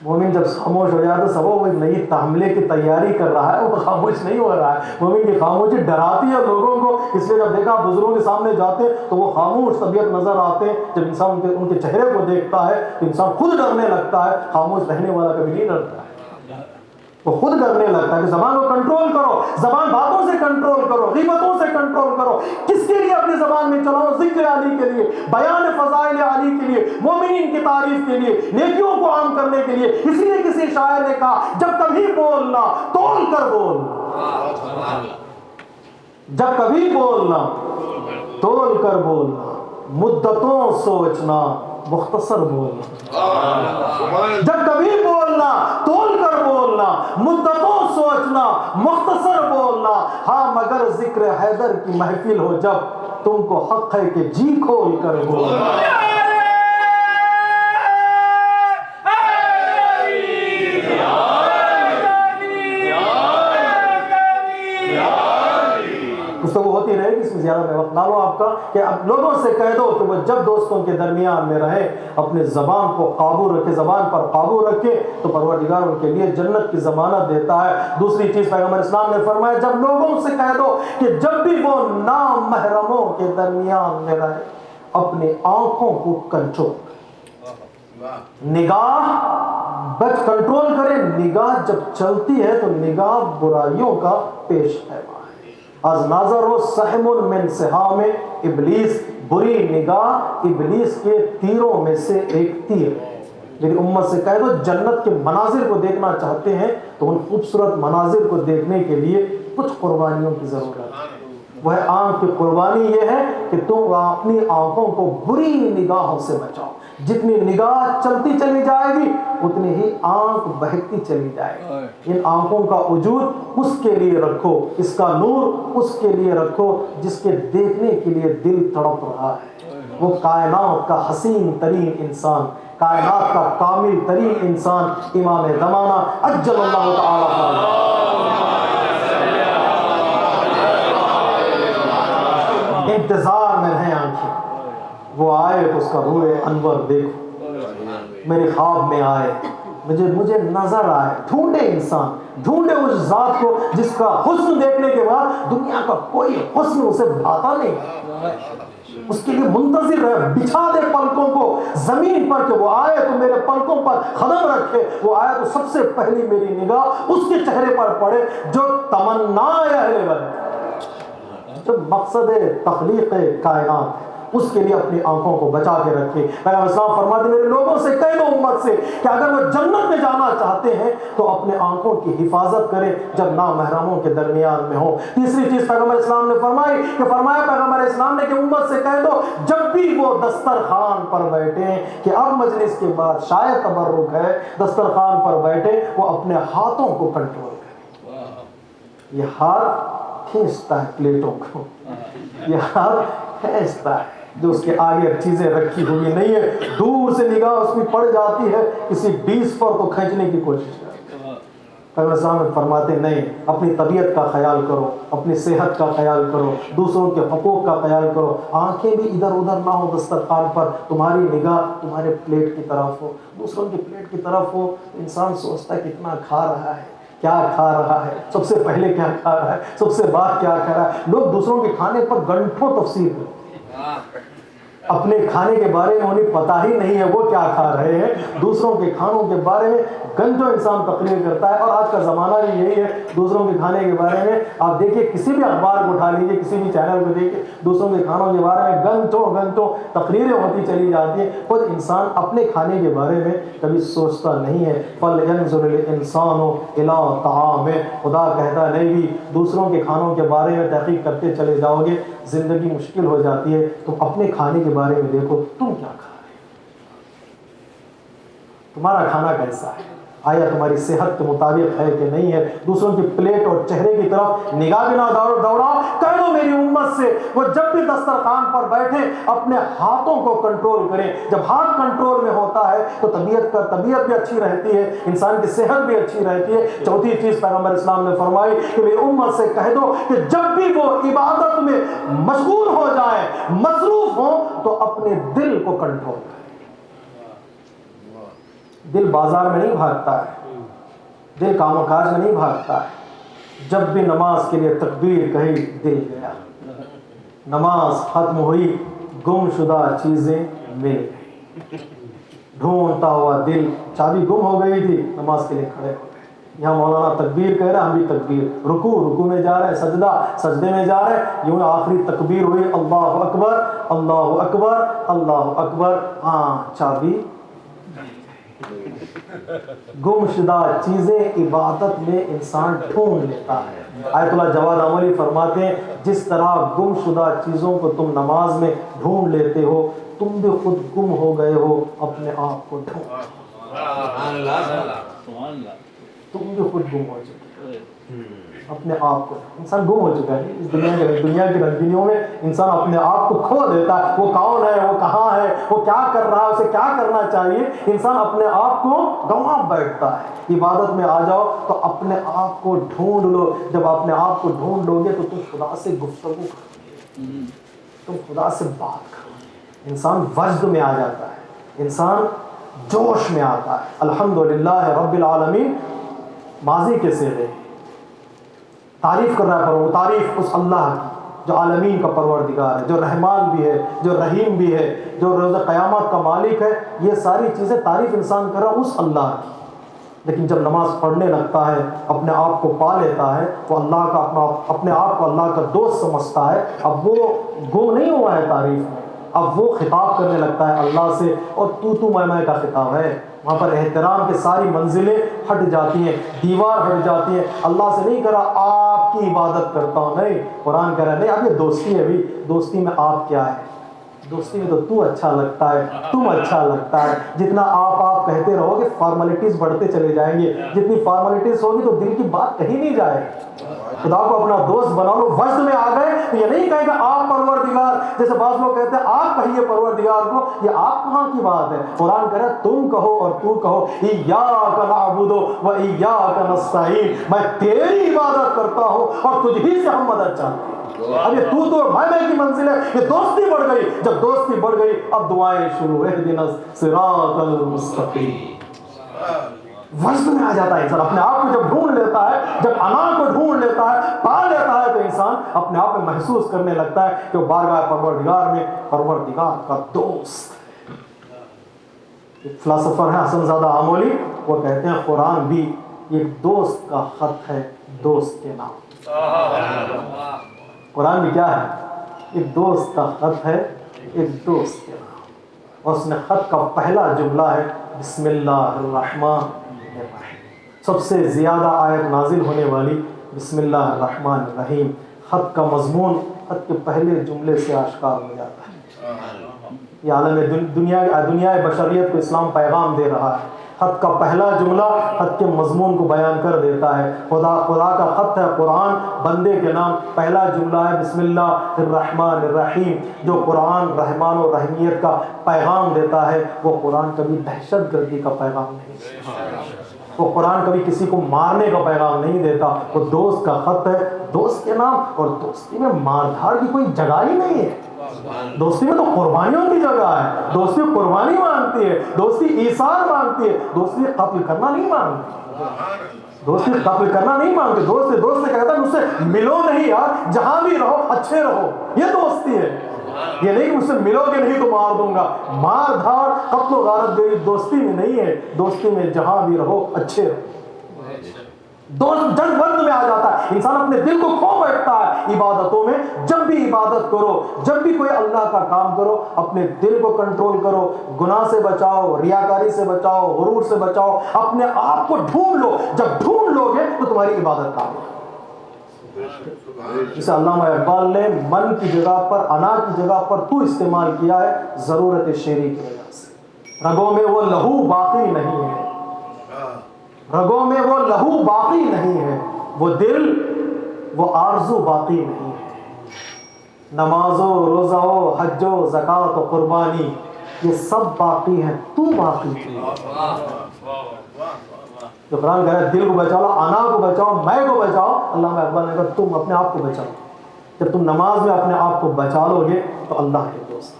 مومن جب خاموش ہو جاتا ہے سب وہ نئی حملے کی تیاری کر رہا ہے، وہ خاموش نہیں ہو رہا ہے. مومن کی خاموشی ڈراتی ہے لوگوں کو. اس لیے جب دیکھا بزرگوں کے سامنے جاتے تو وہ خاموش طبیعت نظر آتے ہیں. جب انسان ان کے چہرے کو دیکھتا ہے تو انسان خود ڈرنے لگتا ہے. خاموش رہنے والا کبھی نہیں ڈرتا ہے، وہ خود ڈرنے لگتا ہے. کہ زبان کو کنٹرول کرو، زبان باتوں سے کنٹرول کرو، غیبتوں سے کنٹرول کرو. کس کے لیے اپنی زبان میں چلاؤ؟ ذکر علی کے لیے، بیان فضائل علی کے لیے، مومنین کی تعریف کے لیے، نیکیوں کو عام کرنے کے لیے. اسی لیے کسی شاعر نے کہا جب کبھی بولنا تول کر بولنا، جب کبھی بولنا تول کر بولنا، مدتوں سوچنا مختصر بولنا. جب کبھی بولنا تول کر بولنا، مدتوں سوچنا مختصر بولنا. ہاں مگر ذکر حیدر کی محفل ہو جب، تم کو حق ہے کہ جی کھول کر بولنا. گفتگو ہوتی رہے گی، اس میں زیادہ میں وقت نہ لوں آپ کا. کہ اب لوگوں سے کہہ دو کہ وہ جب دوستوں کے درمیان میں رہے اپنے زبان کو قابو رکھے، زبان پر قابو رکھے تو پروردگار ان کے لیے جنت کی ضمانت دیتا ہے. دوسری چیز پیغمبر اسلام نے فرمایا جب لوگوں سے کہہ دو کہ جب بھی وہ نامحرموں کے درمیان میں رہے اپنی آنکھوں کو کنٹرول، نگاہ بچ کنٹرول کرے. نگاہ جب چلتی ہے تو نگاہ برائیوں کا پیش ہے. از نظر و سہم من سہام ابلیس، بری نگاہ ابلیس کے تیروں میں سے ایک تیر. لیکن امت سے کہہ دو جنت کے مناظر کو دیکھنا چاہتے ہیں تو ان خوبصورت مناظر کو دیکھنے کے لیے کچھ قربانیوں کی ضرورت ہے. وہ آنکھ کی قربانی یہ ہے کہ تم اپنی آنکھوں کو بری نگاہوں سے بچاؤ. جتنی نگاہ چلتی چلی جائے گی اتنی ہی آنکھ بہکتی چلی جائے گی. ان آنکھوں کا وجود اس کے لیے رکھو، اس کا نور اس کے لیے رکھو جس کے دیکھنے کے لیے دل تڑپ رہا ہے. وہ کائنات کا حسین ترین انسان، کائنات کا کامل ترین انسان، امام زمانہ عجل اللہ تعالی. انتظار میں ہیں آنکھیں، وہ آئے تو اس کا روح انور دیکھو. میرے خواب میں آئے، مجھے نظر آئے. ڈھونڈے انسان، ڈھونڈے اس ذات کو جس کا حسن دیکھنے کے بعد دنیا کا کوئی حسن اسے بھاتا نہیں. اس کے لیے منتظر رہے، بچھا دے پلکوں کو زمین پر کہ وہ آئے تو میرے پلکوں پر قدم رکھے. وہ آئے تو سب سے پہلی میری نگاہ اس کے چہرے پر پڑے جو تمنا اہل بدر، جو مقصد تخلیق کائنات ہے، اس کے لیے اپنی آنکھوں کو بچا کے رکھے. پیغمبر اسلام فرماتے میرے لوگوں سے کہہ دو امت سے کہ اگر وہ جنت میں جانا چاہتے ہیں تو اپنے آنکھوں کی حفاظت کرے جب نامحرموں کے درمیان میں ہو. تیسری چیز پیغمبر اسلام نے فرمائی کہ فرمایا پیغمبر اسلام نے کہ امت سے کہہ دو جب بھی وہ دسترخوان پر بیٹھے کہ اب مجلس کے بعد شاید تبرک ہے، دسترخوان پر بیٹھے وہ اپنے ہاتھوں کو کنٹرول کرے. یہ ہاتھ کھینچتا ہے پلیٹوں کو، یہ ہاتھ کھینچتا ہے جو اس کے آگے چیزیں رکھی ہوئی نہیں ہے. دور سے نگاہ اس میں پڑ جاتی ہے کسی ڈیش پر تو کھینچنے کی کوشش کرتے ہیں. پیغمبر صاحب فرماتے نہیں، اپنی طبیعت کا خیال کرو، اپنی صحت کا خیال کرو، دوسروں کے حقوق کا خیال کرو. آنکھیں بھی ادھر ادھر نہ ہو دسترخوان پر، تمہاری نگاہ تمہارے پلیٹ کی طرف ہو. دوسروں کی پلیٹ کی طرف ہو انسان سوچتا ہے کتنا کھا رہا ہے، کیا کھا رہا ہے، سب سے پہلے کیا کھا رہا ہے، سب سے بعد کیا کھا رہا ہے. لوگ دوسروں کے کھانے پر گھنٹوں تفسیر کرتے ہیں. اپنے کھانے کے بارے میں انہیں پتہ ہی نہیں ہے وہ کیا کھا رہے ہیں، دوسروں کے کھانوں کے بارے میں گھنٹوں انسان تقریر کرتا ہے. اور آج کا زمانہ بھی یہی ہے، دوسروں کے کھانے کے بارے میں آپ دیکھیے، کسی بھی اخبار کو اٹھا لیجیے، کسی بھی چینل کو دیکھیے، دوسروں کے کھانوں کے بارے میں گھنٹوں تقریریں ہوتی چلی جاتی ہیں. خود انسان اپنے کھانے کے بارے میں کبھی سوچتا نہیں ہے. فَلْيَنْظُرِ الْإِنسَانُ إِلَىٰ طَعَامِهِ، خدا کہتا نہیں بھی دوسروں کے کھانوں کے بارے میں تحقیق کرتے چلے جاؤ گے، زندگی مشکل ہو جاتی ہے. تم اپنے کھانے کے بارے میں دیکھو، تم کیا کھا رہے ہو، تمہارا کھانا کیسا ہے، آیا تمہاری صحت کے مطابق ہے کہ نہیں ہے. دوسروں کی پلیٹ اور چہرے کی طرف نگاہ بھی نہ دوڑاؤ. کہہ دو میری امت سے وہ جب بھی دسترخوان پر بیٹھے اپنے ہاتھوں کو کنٹرول کریں. جب ہاتھ کنٹرول میں ہوتا ہے تو طبیعت بھی اچھی رہتی ہے، انسان کی صحت بھی اچھی رہتی ہے. چوتھی چیز پیغمبر اسلام نے فرمائی کہ میری امت سے کہہ دو کہ جب بھی وہ عبادت میں مشغول ہو جائیں، مصروف ہوں، تو اپنے دل کو کنٹرول کریں. دل بازار میں نہیں بھاگتا ہے، دل کام و کاج میں نہیں بھاگتا ہے. جب بھی نماز کے لیے تکبیر کہی دل گیا، نماز ختم ہوئی گم شدہ چیزیں مل گئی. ڈھونڈتا ہوا دل، چابی گم ہو گئی تھی، نماز کے لیے کھڑے ہو گئے. یہاں مولانا تکبیر کہہ رہے ہیں، ہم بھی تکبیر، رکوع میں جا رہے ہیں، سجدے میں جا رہے ہیں. یوں آخری تکبیر ہوئی، اللہ اکبر اللہ اکبر اللہ اکبر. ہاں چابی گم شدہ چیزیں عبادت میں انسان ڈھونڈ لیتا ہے. آیت اللہ جواد عملی فرماتے ہیں جس طرح گم شدہ چیزوں کو تم نماز میں ڈھونڈ لیتے ہو، تم بھی خود گم ہو گئے ہو اپنے آپ کو ڈھونڈ. تم بھی خود گم ہو چکے اپنے آپ کو. انسان گم ہو چکا ہے اس دنیا کی رنگینیوں میں. انسان اپنے آپ کو کھو دیتا ہے، وہ کون ہے، وہ کہاں ہے، وہ کیا کر رہا ہے، اسے کیا کرنا چاہیے. انسان اپنے آپ کو گنوا بیٹھتا ہے. عبادت میں آ جاؤ تو اپنے آپ کو ڈھونڈ لو. جب اپنے آپ کو ڈھونڈ لو گے تو تم خدا سے گفتگو کرو گے، تم خدا سے بات کرو گے. انسان وجد میں آ جاتا ہے، انسان جوش میں آتا ہے. الحمدللہ رب العالمین ماضی کے صیغے تعریف کر رہا ہے، پر وہ تعریف اس اللہ کی جو عالمین کا پروردگار ہے، جو رحمان بھی ہے، جو رحیم بھی ہے، جو روز قیامت کا مالک ہے. یہ ساری چیزیں تعریف انسان کر رہا ہے اس اللہ کی. لیکن جب نماز پڑھنے لگتا ہے، اپنے آپ کو پا لیتا ہے، وہ اللہ کا اپنے آپ کو اللہ کا دوست سمجھتا ہے. اب وہ گم نہیں ہوا ہے تعریف میں، اب وہ خطاب کرنے لگتا ہے اللہ سے، اور تو میں کا خطاب ہے. وہاں پر احترام کے ساری منزلیں ہٹ جاتی ہیں، دیوار ہٹ جاتی ہے. اللہ سے نہیں کہہ رہا آپ کی عبادت کرتا ہوں، نہیں. قرآن کہہ رہا ہے نہیں، اب یہ دوستی ہے بھی. دوستی میں آپ کیا ہے؟ دوستی میں تو اچھا لگتا ہے، تم اچھا لگتا ہے. جتنا آپ کہتے رہو گے فارمیلٹیز بڑھتے چلے جائیں گے. جتنی فارمیلٹیز ہوگی تو دل کی بات کہیں نہیں جائے. خدا کو اپنا دوست بنا لو. وجد میں آ گئے تو یہ نہیں کہے گا آپ پروردگار، جیسے بعض لوگ کہتے ہیں آپ کہیے پروردگار کو. یہ آپ کہاں کی بات ہے؟ قرآن کہہ رہا ہے تم کہو اور تو کہو ایاک نعبد و ایاک نستعین. میں تیری عبادت کرتا ہوں اور تجھ ہی سے ہم مدد چاہتے ہیں. اب یہ تو میں کی منزل ہے، یہ دوستی بڑھ گئی. جب دوستی بڑھ گئی اب دعائیں شروع. اہدنا الصراط المستقیم. وجد میں آ جاتا ہے انسان. اپنے آپ کو جب ڈھونڈ لیتا ہے، جب انا کو ڈھونڈ لیتا ہے، پا لیتا ہے، تو انسان اپنے آپ میں محسوس کرنے لگتا ہے کہ وہ بارگاہ پروردگار میں پروردگار کا دوست. ایک فلسفر ہے حسن زادہ آمولی، وہ کہتے ہیں قرآن بھی ایک دوست کا خط ہے دوست کے نام. قرآن بھی کیا ہے؟ ایک دوست کا خط ہے ایک دوست کے نام. اور اس نے خط کا پہلا جملہ ہے بسم اللہ الرحمن الرحیم. سب سے زیادہ آیت نازل ہونے والی بسم اللہ الرحمن الرحیم. خط کا مضمون خط کے پہلے جملے سے آشکار ہو جاتا ہے. یہ عالم دنیا بشریت کو اسلام پیغام دے رہا ہے. خط کا پہلا جملہ خط کے مضمون کو بیان کر دیتا ہے. خدا کا خط ہے قرآن، بندے کے نام. پہلا جملہ ہے بسم اللہ الرحمن الرحیم. جو قرآن رحمان و رحیمیت کا پیغام دیتا ہے وہ قرآن کبھی دہشت گردی کا پیغام نہیں دیتا. وہ قرآن کبھی کسی کو مارنے کا پیغام نہیں دیتا. وہ دوست کا خط ہے دوست کے نام. اور دوستی میں مار دھاڑ کی کوئی جگہ ہی نہیں ہے. دوستی میں تو قربانیوں کی جگہ ہے. دوستی قربانی مانگتی ہے، دوستی ایثار مانگتی ہے، دوستی قتل کرنا نہیں مانگتی. دوستی قبول کرنا نہیں مانگتے. دوست سے کہتا ہے مجھ سے ملو نہیں یار, جہاں بھی رہو اچھے رہو, یہ دوستی ہے. یہ نہیں کہ مجھ سے ملو گے نہیں تو مار دوں گا. مار دھاڑ قتل و غارت میری دوستی میں نہیں ہے. دوستی میں جہاں بھی رہو اچھے رہو. دوست جذب بند میں آ جاتا ہے, انسان اپنے دل کو کھو بیٹھتا ہے عبادتوں میں. جب بھی عبادت کرو, جب بھی کوئی اللہ کا کام کرو, اپنے دل کو کنٹرول کرو, گناہ سے بچاؤ, ریاکاری سے بچاؤ, غرور سے بچاؤ, اپنے آپ کو ڈھونڈ لو. جب ڈھونڈ لو گے تو تمہاری عبادت کام ہے. جسے علامہ اقبال نے من کی جگہ پر, انا کی جگہ پر تو استعمال کیا ہے ضرورت شعری کی وجہ سے. رگوں میں وہ لہو باقی نہیں ہے, رگوں میں وہ لہو باقی نہیں ہے, وہ دل وہ آرزو باقی نہیں ہے. نماز و روزہ و حج و زکوٰۃ و قربانی یہ سب باقی ہیں, تو باقی ہے. تو قرآن کہہ رہا ہے دل کو بچاؤ, انا کو بچاؤ, میں کو بچاؤ. علامہ اقبال نے کہا تم اپنے آپ کو بچاؤ. جب تم نماز میں اپنے آپ کو بچا لو گے تو اللہ کے دوست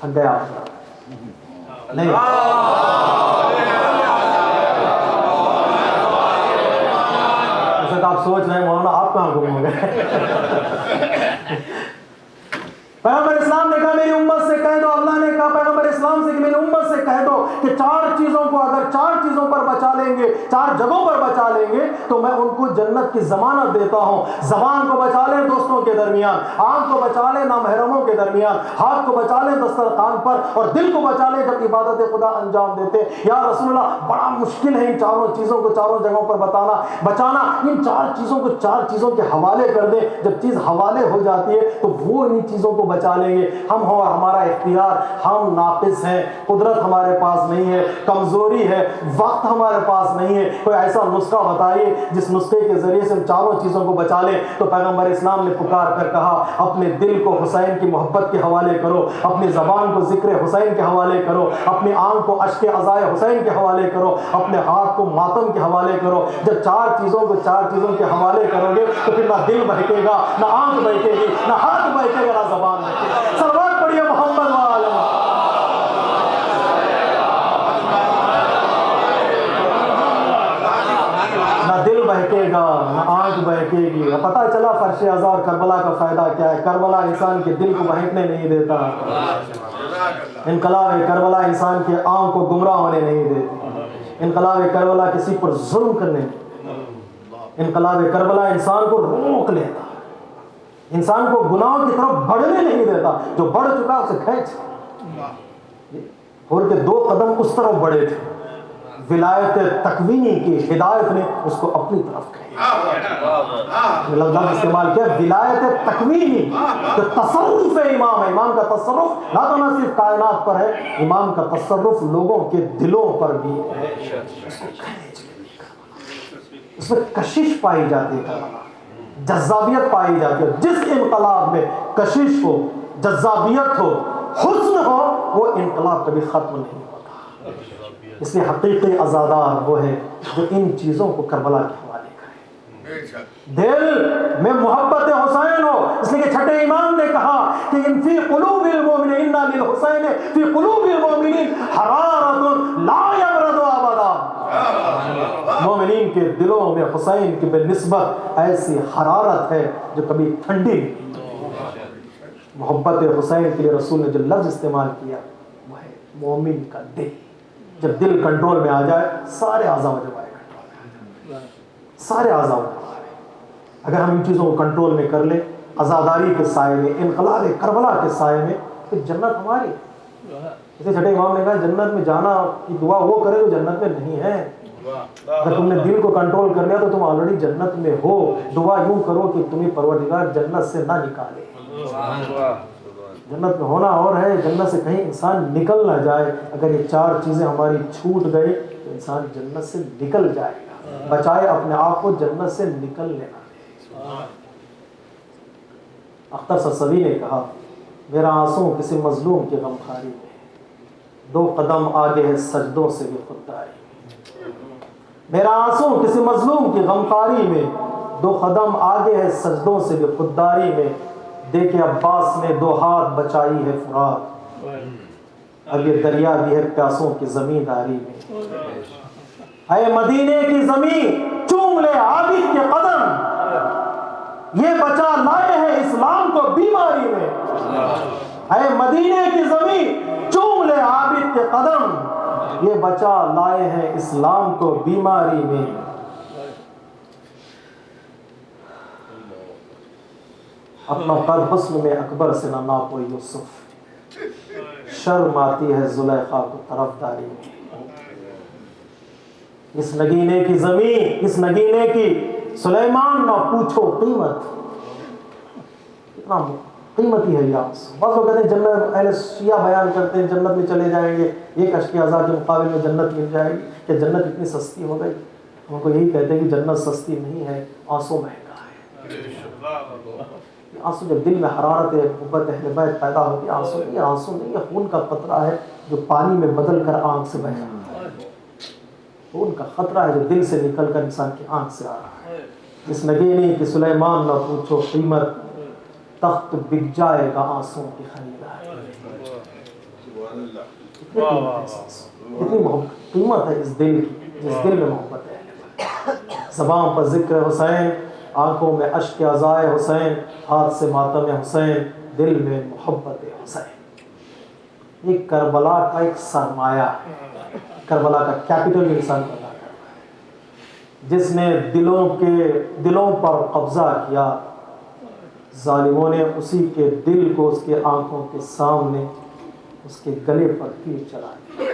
تھک گیا نہیں. آپ سوچ رہے ہیں مولانا آپ کہاں گم ہو گئے. پیغمبر اسلام نے کہا میری امت سے کہہ دو, اللہ نے کہا پیغمبر اسلام سے کہ میری امت سے کہہ دو کہ 4 چیزوں کو اگر 4 چیزوں پر بچا لیں گے, 4 جگہوں پر بچا لیں گے تو میں ان کو جنت کی ضمانت دیتا ہوں. زبان کو بچا لیں دوستوں کے درمیان, آنکھ کو بچا لیں نامحرموں کے درمیان, ہاتھ کو بچا لیں دسترخوان پر, اور دل کو بچا لیں جب عبادت خدا انجام دیتے. یا رسول اللہ بڑا مشکل ہے ان 4 چیزوں کو 4 جگہوں پر بچانا. ان 4 چیزوں کو 4 چیزوں کے حوالے کر دیں. جب چیز حوالے ہو جاتی ہے تو وہ ان چیزوں کو بچا لیں گے. ہم ہو ہمارا اختیار, ہم ناقص ہیں, قدرت ہمارے پاس نہیں ہے, کمزوری ہے, وقت ہمارے پاس نہیں ہے. کوئی ایسا نسخہ بتائیے جس نسخے کے ذریعے سے ہم 4 چیزوں کو بچا لیں. تو پیغمبر اسلام نے پکار کر کہا اپنے دل کو حسین کی محبت کے حوالے کرو, اپنی زبان کو ذکر حسین کے حوالے کرو, اپنی آنکھ کو اشک عزائے حسین کے حوالے کرو, اپنے ہاتھ کو ماتم کے حوالے کرو. جب 4 چیزوں کو 4 چیزوں کے حوالے کرو گے تو پھر نہ دل بہکے گا, نہ آنکھ بہکے گی, نہ ہاتھ بہکے گا, نہ زبان بہکے گا. صلوات پڑھیے محمد وآلہ. نہ دل بہکے گا, نہ آنکھ بہکے گی. پتہ چلا فرش عزا اور کربلا کا فائدہ کیا ہے. کربلا انسان کے دل کو بہکنے نہیں دیتا. انقلاب کربلا انسان کے آنکھ کو گمراہ ہونے نہیں دیتی. انقلاب کربلا کسی پر ظلم کرنے نہیں. انقلاب کربلا انسان کو روک لیتا, انسان کو گناہوں کی طرف بڑھنے نہیں دیتا. جو بڑھ چکا اسے کھینچ. اور کے 2 قدم اس طرف بڑھے تھے, ولایت تکوینی کی ہدایت نے اس کو اپنی طرف کھینچا. لفظ استعمال کیا ولایت تکوینی, جو تصرف امام ہے. امام کا تصرف نہ تو نہ صرف کائنات پر ہے, امام کا تصرف لوگوں کے دلوں پر بھی ہے. اس میں کشش پائی جاتی ہے, جذابیت پائی جاتی ہے. جس انقلاب میں کشش ہو, جذابیت ہو, حسن ہو, وہ انقلاب کبھی ختم نہیں ہوتا. اس لیے حقیقی عزادار وہ ہے جو ان چیزوں کو کربلا کے حوالے کرے. دل میں محبت حسین ہو. اس لیے کہ چھٹے امام نے کہا کہ ان فی قلوب المؤمنین ان للحسین فی قلوب المؤمنین حرارۃ لا یبرد ابدا. مومنین کے دلوں میں حسین کی بالنسبت ایسی حرارت ہے جو کبھی ٹھنڈی نہیں. محبت حسین کے لیے رسول نے جو لفظ استعمال کیا وہ ہے مومن کا دل. جب دل کنٹرول میں آ جائے سارے اعضاء و جوارح کنٹرول میں آ جائے, سارے اعضاء و جوارح. اگر ہم ان چیزوں کو کنٹرول میں کر لیں, عزاداری کے سائے میں, انقلاب کربلا کے سائے میں, پھر جنت ہماری. جیسے چھٹے امام نے کہا جنت میں جانا کی دعا وہ کرے جو جنت میں نہیں ہے. اگر تم نے دل کو کنٹرول کر لیا تو تم آلریڈی جنت میں ہو. دعا یوں کرو کہ تمہیں پروردگار جنت سے نہ نکالے. جنت میں ہونا اور ہے, جنت سے کہیں انسان نکل نہ جائے. اگر یہ 4 چیزیں ہماری چھوٹ گئی تو انسان جنت سے نکل جائے گا. بچائے اپنے آپ کو جنت سے نکل لینا. اختر سرسوی نے کہا میرا آنسو کسی مظلوم کی غمخواری میں, 2 قدم آگے ہے سجدوں سے بھی خودداری. میرا آنسو کسی مظلوم کی غمخواری میں, 2 قدم آگے ہے سجدوں سے بھی خودداری میں. دیکھے عباس نے 2 ہاتھ بچائی ہے فرات, اب یہ دریا بھی ہے پیاسوں کی زمینداری میں. اے مدینے کی زمین چوم لے عابد کے قدم، یہ بچا لائے ہیں اسلام کو بیماری میں۔ اے مدینے کی زمین چوم لے عابد کے قدم، یہ بچا لائے ہیں اسلام کو بیماری میں۔ اپنا قد حسن میں اکبر سے نہ ناپو یوسف، شرم آتی ہے زلیخا کو طرفداری میں۔ اس نگینے کی زمین، اس نگینے کی سلیمان نہ پوچھو قیمت، اتنا قیمتی ہے یہ آنسو۔ بعض لوگ کہتے ہیں جنت، اہل شیعہ بیان کرتے ہیں جنت میں چلے جائیں گے، ایک اشک اعضاء کے مقابل میں جنت مل جائے گی، کہ جنت اتنی سستی ہو گئی؟ ہم کو یہی کہتے ہیں کہ جنت سستی نہیں ہے، آنسو مہنگا ہے۔ آنسو جب دل میں حرارت محبت اہل بیت پیدا ہوتی ہے، آنسو نہیں، آنسو نہیں، یہ خون کا قطرہ ہے جو پانی میں بدل کر آنکھ سے بہ رہا ہے، خون کا خطرہ ہے جو دل سے نکل کر انسان کی آنکھ سے آ رہا ہے۔ اس نگینے کی سلیمان نہ پوچھو قیمت، تخت بک جائے گا آنسوں کی خریدار۔ کتنی محبت قیمت ہے اس دل کی، جس دل میں محبت ہے۔ زبان پر ذکر حسین، آنکھوں میں اشک عزائے حسین، ہاتھ سے ماتم حسین، دل میں محبت حسین۔ یہ کربلا کا ایک سرمایہ ہے، کربلا کا کیپٹل انسان پیدا کرتا ہے، جس نے دلوں پر قبضہ کیا، ظالموں نے اسی کے دل کو اس کے آنکھوں کے سامنے اس کے گلے پر تیر چلا دیا۔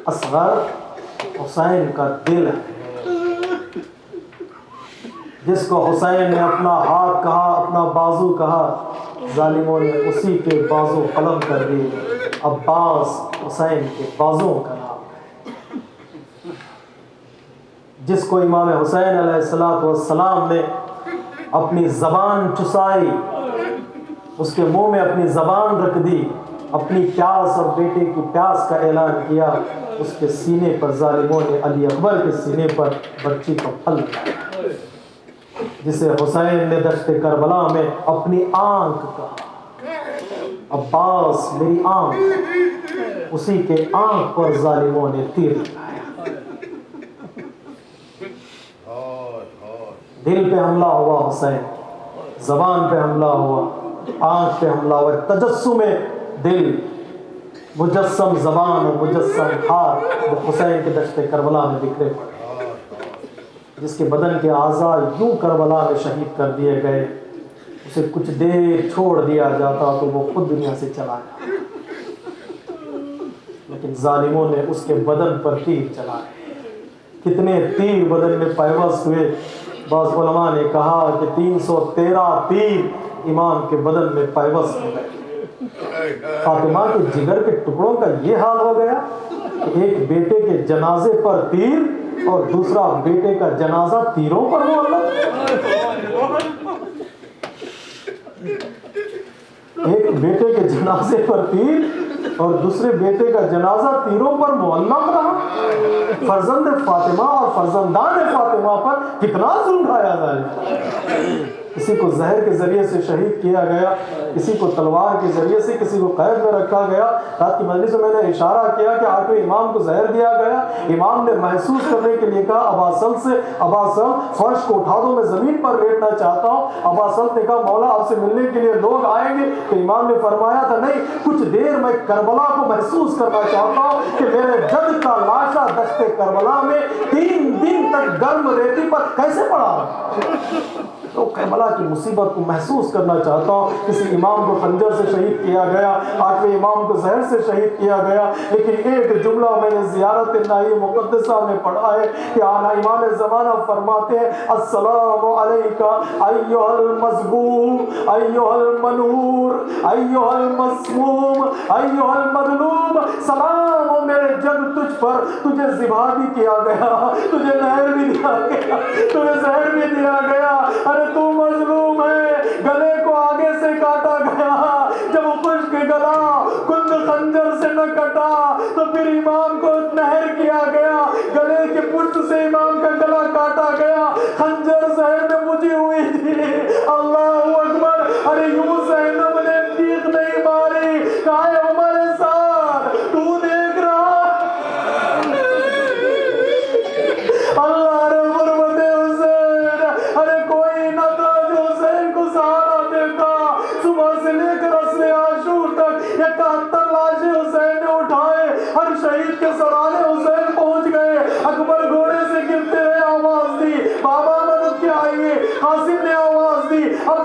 اصغر حسین کا دل ہے، جس کو حسین نے اپنا ہاتھ کہا، اپنا بازو کہا، ظالموں نے اسی کے بازو قلم کر دیے۔ عباس حسین کے بازوں کا نام ہے۔ جس کو امام حسین علیہ السلام نے اپنی زبان چسائی، اس کے منہ میں اپنی زبان رکھ دی، اپنی پیاس اور بیٹے کی پیاس کا اعلان کیا، اس کے سینے پر ظالموں نے، علی اکبر کے سینے پر بچی کا پھل لگایا، جسے حسین نے دشت کربلا میں اپنی آنکھ کہا، عباس میری آنکھ، اسی کے آنکھ پر ظالموں نے تیر لگایا۔ دل پہ حملہ ہوا حسین، زبان پہ حملہ ہوا، آنکھ پہ حملہ ہوا، تجسم دل، مجسم زبان اور مجسم ہاتھ وہ حسین کے دشت کربلا میں بکھرے پڑے۔ جس کے بدن کے اعضاء یوں کربلا میں شہید کر دیے گئے، اسے کچھ دیر چھوڑ دیا جاتا تو وہ خود دنیا سے چلا جاتا، لیکن ظالموں نے اس کے بدن پر تیر چلائے۔ کتنے تیر بدن میں پیوست ہوئے، بعض علماء نے کہا کہ 313 تیر امام کے بدن میں پیوست ہو گئے۔ فاطمہ کے جگر کے ٹکڑوں کا یہ حال ہو گیا کہ ایک بیٹے کے جنازے پر تیر اور دوسرا بیٹے کا جنازہ تیروں پر معلق۔ ایک بیٹے کے جنازے پر تیر اور دوسرے بیٹے کا جنازہ تیروں پر معلق رہا۔ فرزند فاطمہ اور فرزندان فاطمہ پر کتنا ظلم ڈھایا جائے۔ کسی کو زہر کے ذریعے سے شہید کیا گیا، کسی کو تلوار کے ذریعے سے، کسی کو قید میں رکھا گیا۔ رات کی مجلس میں میں نے اشارہ کیا کہ آخر امام کو زہر دیا گیا، امام نے محسوس کرنے کے لیے کہا ابا سلط سے، ابا سلط فرش کو اٹھا دو، میں زمین پر لیٹنا چاہتا ہوں۔ ابا سلط نے کہا مولا آپ سے ملنے کے لیے لوگ آئیں گے، تو امام نے فرمایا تھا نہیں، کچھ دیر میں کربلا کو محسوس کرنا چاہتا ہوں کہ میرے جد کا لاشا دشت کربلا میں 3 دن تک گرم ریتی پر کیسے پڑا۔ تو کربلا کی مصیبت کو محسوس کرنا چاہتا ہوں۔ کسی امام کو خنجر سے شہید کیا گیا، آخری امام کو زہر سے شہید کیا گیا، لیکن ایک جملہ میں نے زیارت نائی مقدسہ میں پڑھا ہے کہ آنا امام زمانہ فرماتے ہیں السلام علیکہ ایھا المذبوح ایھا المنور ایھا المسموم ایھا المظلوم، سلام ہو میرے جد تجھ پر، تجھے ذبح بھی کیا گیا، تجھے نہر بھی دیا گیا، تجھے زہر بھی دیا گیا، ارے تو مظلوم ہے، گلے کو آگے سے کاٹا گیا، جب وہ خشک گلا کند خنجر سے نہ کٹا تو پھر امام کو نہر کیا گیا، گلے کے پشت سے امام کا گلا کاٹا گیا، خنجر زہر میں مجھی ہوئی تھی۔ اللہ اکبر، ارے یوں زینب نے چیخ نہیں ماری، کہا ہے عمر سعد تو دیکھ رہا،